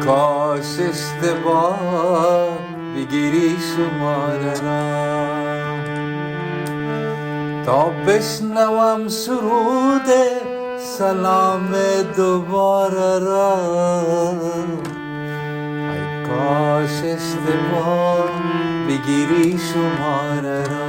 کاش اشتباه بگیری شماره را تا بشنوم سرود سلام دوباره را. ای کاش اشتباه بگیری شماره را.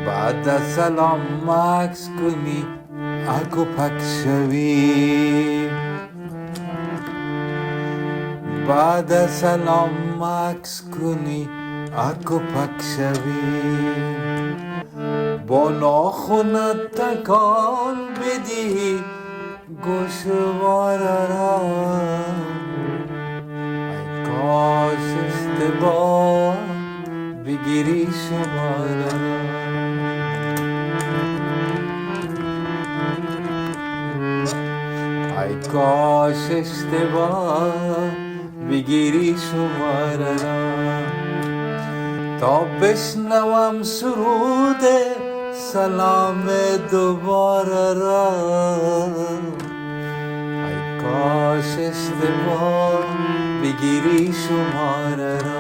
بعد از سلام مکس کنی اگو پک شوی. بعد از سلام مکس کنی اگو پک شوی. با ناخونت تکان بدی گوشواره را. ای کاش اشتباه بگیری شماره را. ای کاش اشتباه بگیری شماره را تا بشنوم سرود سلام دوباره را. ای کاش اشتباه بگیری شماره را.